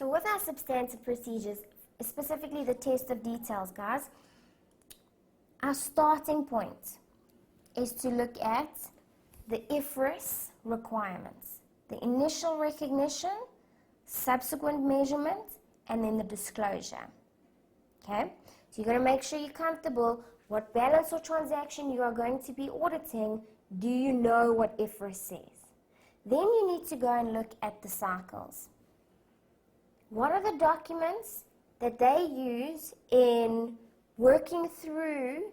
So with our substantive procedures, specifically the test of details, guys, our starting point is to look at the IFRS requirements, the initial recognition, subsequent measurement, and then the disclosure. Okay, so you're going to make sure you're comfortable what balance or transaction you are going to be auditing. Do you know what IFRS says? Then you need to go and look at the cycles. What are the documents that they use in working through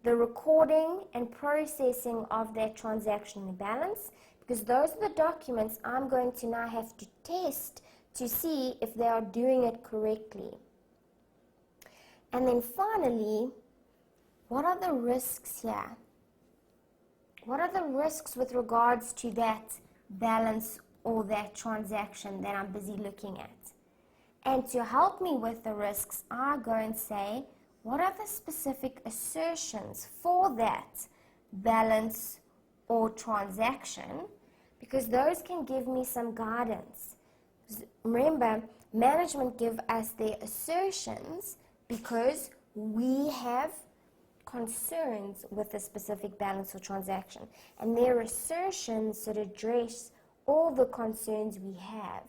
the recording and processing of that transaction balance? Because those are the documents I'm going to now have to test to see if they are doing it correctly. And then finally, what are the risks here? What are the risks with regards to that balance or that transaction that I'm busy looking at? And to help me with the risks, I go and say, what are the specific assertions for that balance or transaction? Because those can give me some guidance. Remember, management give us their assertions because we have concerns with a specific balance or transaction. And their assertions should address all the concerns we have.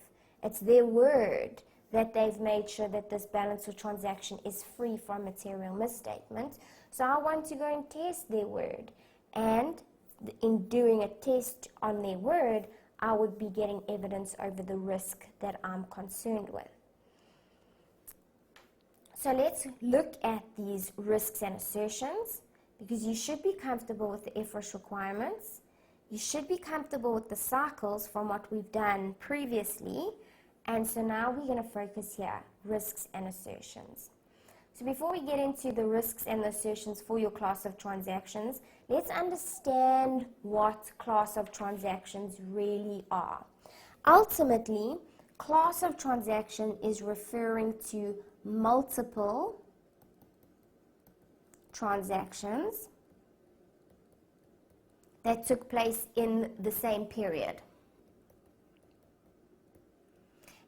It's their word that they've made sure that this balance or transaction is free from material misstatement. So I want to go and test their word. And in doing a test on their word, I would be getting evidence over the risk that I'm concerned with. So let's look at these risks and assertions, because you should be comfortable with the IFRS requirements. You should be comfortable with the cycles from what we've done previously. And so now we're going to focus here, risks and assertions. So before we get into the risks and the assertions for your class of transactions, let's understand what class of transactions really are. Ultimately, class of transaction is referring to multiple transactions that took place in the same period.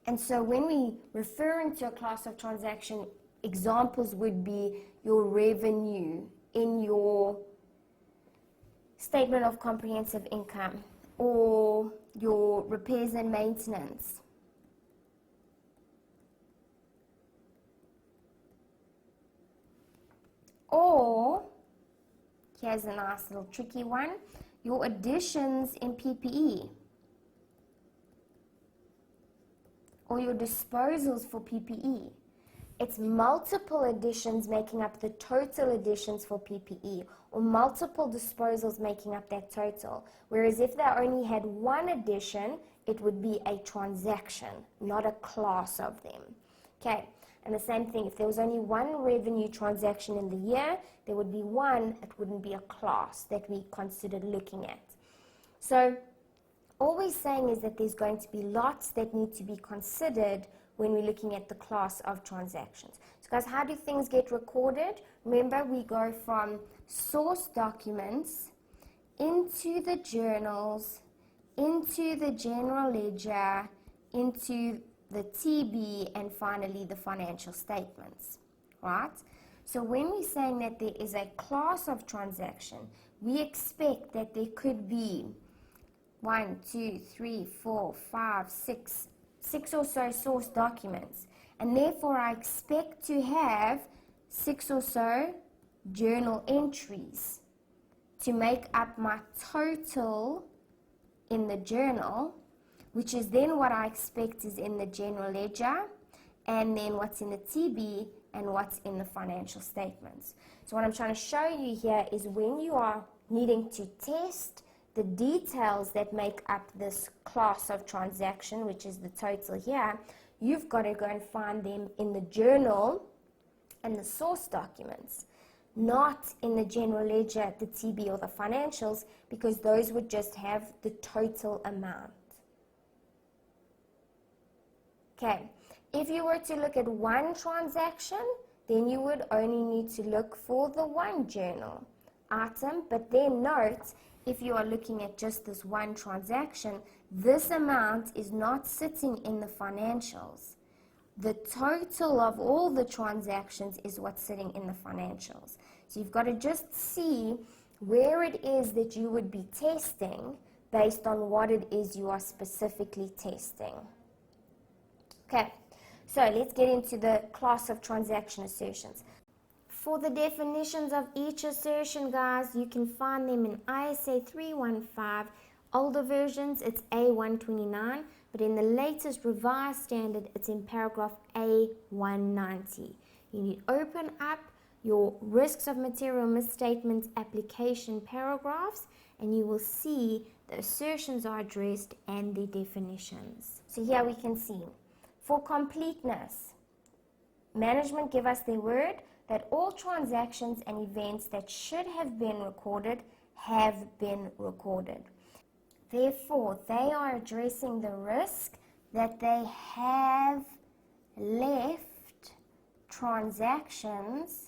And so when we referring to a class of transaction, examples would be your revenue in your statement of comprehensive income, or your repairs and maintenance, or here's a nice little tricky one, your additions in PPE, or your disposals for PPE. It's multiple additions making up the total additions for PPE, or multiple disposals making up that total. Whereas if they only had one addition, it would be a transaction, not a class of them. Okay, and the same thing, if there was only one revenue transaction in the year, there would be one, it wouldn't be a class that we considered looking at. So all we're saying is that there's going to be lots that need to be considered when we're looking at the class of transactions. So guys, how do things get recorded? Remember, we go from source documents into the journals, into the general ledger, into the TB, and finally the financial statements, right? So when we're saying that there is a class of transaction, we expect that there could be 1, 2, 3, 4, 5, 6 or so source documents, and therefore I expect to have 6 or so journal entries to make up my total in the journal, which is then what I expect is in the general ledger, and then what's in the TB, and what's in the financial statements. So what I'm trying to show you here is when you are needing to test the details that make up this class of transaction, which is the total here, you've got to go and find them in the journal and the source documents, not in the general ledger, the TB, or the financials, because those would just have the total amount. Okay, if you were to look at one transaction, then you would only need to look for the one journal item, but then note, if you are looking at just this one transaction, this amount is not sitting in the financials. the total of all the transactions is what's sitting in the financials. So you've got to just see where it is that you would be testing based on what it is you are specifically testing. Okay, so let's get into the class of transaction assertions. For the definitions of each assertion, guys, you can find them in ISA 315. Older versions, it's A129, but in the latest revised standard, it's in paragraph A190. You need to open up your risks of material misstatements application paragraphs, and you will see the assertions are addressed and the definitions. So here we can see, for completeness, management give us their word that all transactions and events that should have been recorded have been recorded. Therefore, they are addressing the risk that they have left transactions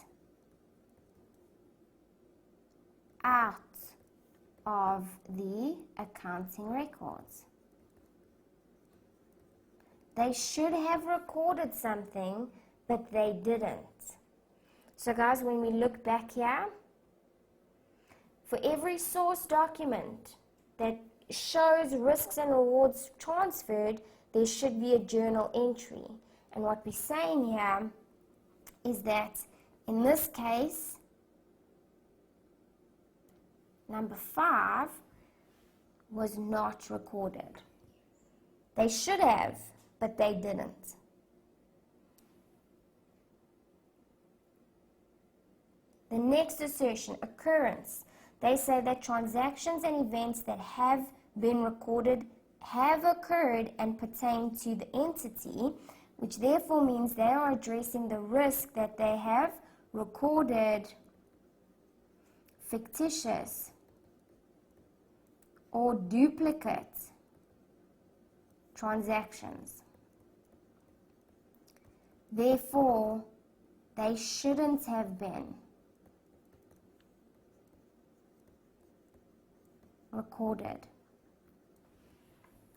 out of the accounting records. They should have recorded something, but they didn't. So guys, when we look back here, for every source document that shows risks and rewards transferred, there should be a journal entry. And what we're saying here is that in this case, number 5 was not recorded. They should have, but they didn't. The next assertion, occurrence. They say that transactions and events that have been recorded have occurred and pertain to the entity, which therefore means they are addressing the risk that they have recorded fictitious or duplicate transactions. Therefore, they shouldn't have been recorded,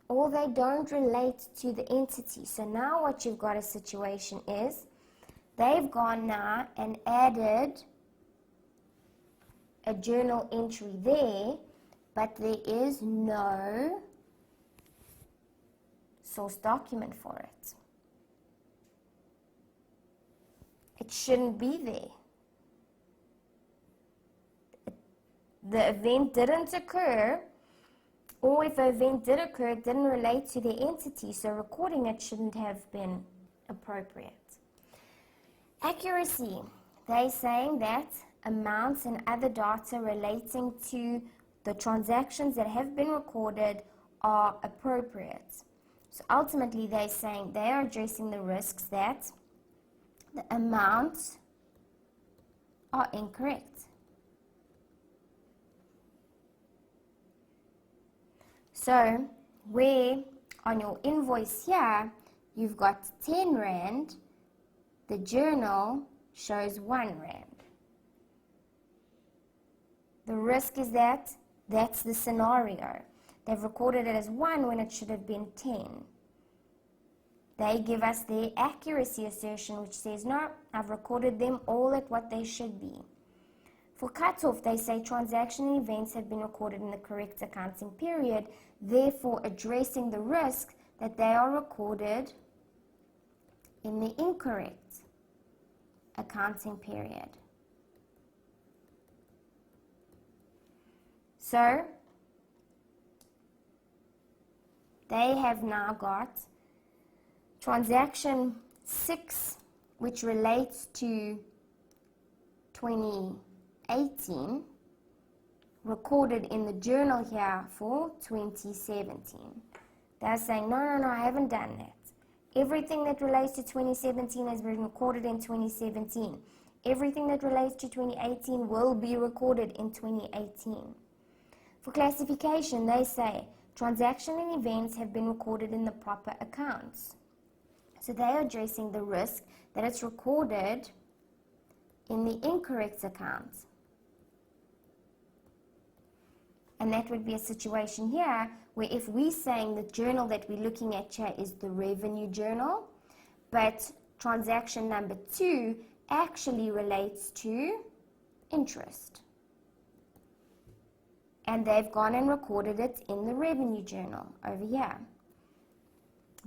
or they don't relate to the entity. So now what you've got a situation is they've gone now and added a journal entry there, but there is no source document for it. It shouldn't be there. The event didn't occur, or if the event did occur, it didn't relate to the entity, so recording it shouldn't have been appropriate. Accuracy. They're saying that amounts and other data relating to the transactions that have been recorded are appropriate. So ultimately, they're saying they are addressing the risks that the amounts are incorrect. So, where on your invoice here, you've got 10 Rand, the journal shows 1 Rand. The risk is that that's the scenario. They've recorded it as 1 when it should have been 10. They give us their accuracy assertion, which says, no, I've recorded them all at what they should be. For cutoff, they say transaction events have been recorded in the correct accounting period, therefore addressing the risk that they are recorded in the incorrect accounting period. So, they have now got transaction 6, which relates to 2018, recorded in the journal here for 2017. They're saying, no, I haven't done that. Everything that relates to 2017 has been recorded in 2017. Everything that relates to 2018 will be recorded in 2018. For classification, they say transaction and events have been recorded in the proper accounts. So they are addressing the risk that it's recorded in the incorrect accounts. And that would be a situation here where if we're saying the journal that we're looking at here is the revenue journal, but transaction number 2 actually relates to interest. And they've gone and recorded it in the revenue journal over here.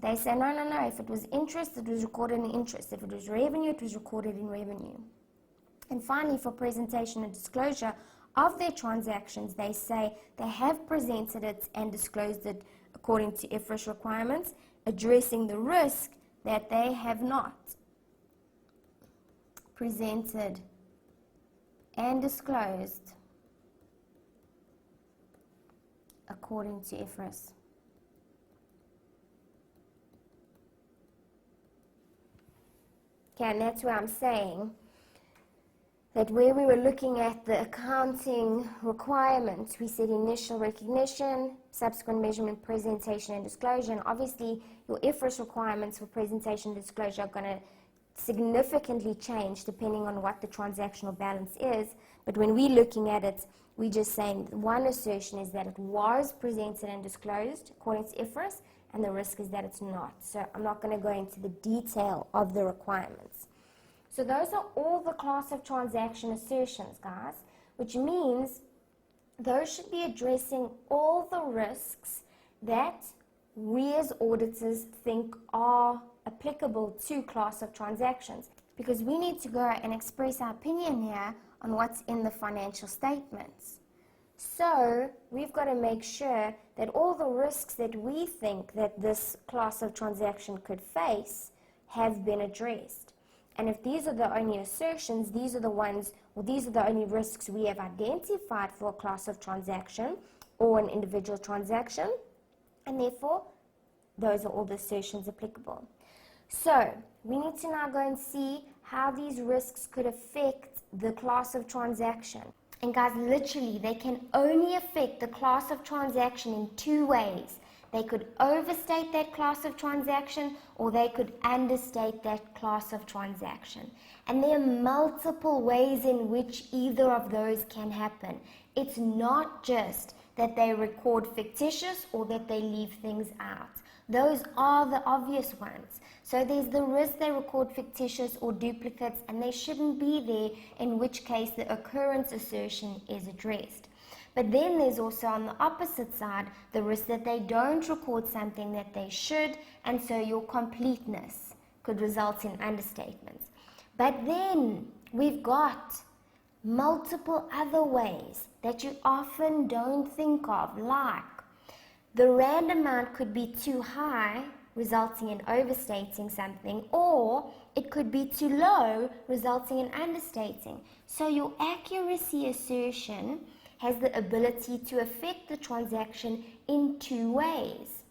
They say, no, if it was interest, it was recorded in interest. If it was revenue, it was recorded in revenue. And finally, for presentation and disclosure of their transactions, they say they have presented it and disclosed it according to IFRS requirements, addressing the risk that they have not presented and disclosed according to IFRS. Okay, and that's where I'm saying that where we were looking at the accounting requirements, we said initial recognition, subsequent measurement, presentation, and disclosure. And obviously, your IFRS requirements for presentation and disclosure are going to significantly change depending on what the transactional balance is. But when we're looking at it, we're just saying one assertion is that it was presented and disclosed according to IFRS, and the risk is that it's not. So I'm not going to go into the detail of the requirements. So those are all the class of transaction assertions, guys, which means those should be addressing all the risks that we as auditors think are applicable to class of transactions, because we need to go and express our opinion here on what's in the financial statements. So we've got to make sure that all the risks that we think that this class of transaction could face have been addressed. And if these are the only assertions, these are the ones, or these are the only risks we have identified for a class of transaction or an individual transaction, and therefore those are all the assertions applicable. So we need to now go and see how these risks could affect the class of transaction. And guys, literally, they can only affect the class of transaction in two ways. They could overstate that class of transaction, or they could understate that class of transaction. And there are multiple ways in which either of those can happen. It's not just that they record fictitious or that they leave things out. Those are the obvious ones. So there's the risk they record fictitious or duplicates, and they shouldn't be there, in which case the occurrence assertion is addressed. But then there's also on the opposite side the risk that they don't record something that they should, and so your completeness could result in understatements. But then we've got multiple other ways that you often don't think of, like the rand amount could be too high, resulting in overstating something, or it could be too low, resulting in understating. So your accuracy assertion has the ability to affect the transaction in two ways.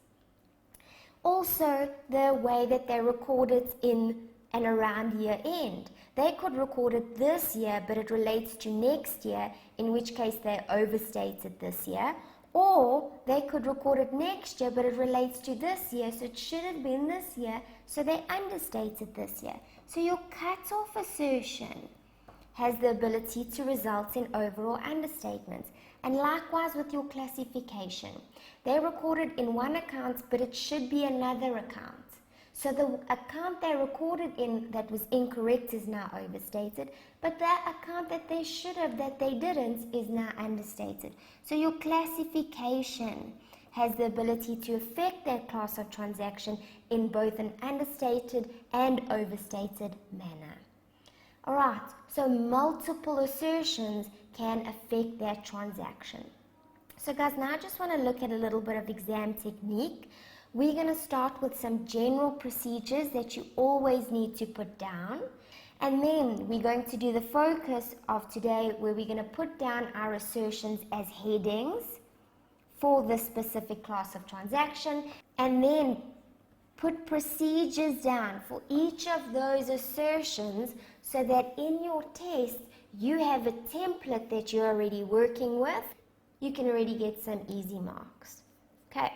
Also, the way that they record it in and around year end. They could record it this year, but it relates to next year, in which case they overstated this year. Or they could record it next year, but it relates to this year, so it should have been this year, so they understated this year. So your cutoff assertion has the ability to result in overall understatements. And likewise with your classification. They recorded in one account, but it should be another account. So the account they recorded in that was incorrect is now overstated, but that account that they should have, that they didn't, is now understated. So your classification has the ability to affect that class of transaction in both an understated and overstated manner. Alright, so multiple assertions can affect that transaction. So guys, now I just want to look at a little bit of exam technique. We're going to start with some general procedures that you always need to put down. And then we're going to do the focus of today, where we're going to put down our assertions as headings for this specific class of transaction. And then put procedures down for each of those assertions, so that in your test you have a template that you're already working with. You can already get some easy marks. Okay.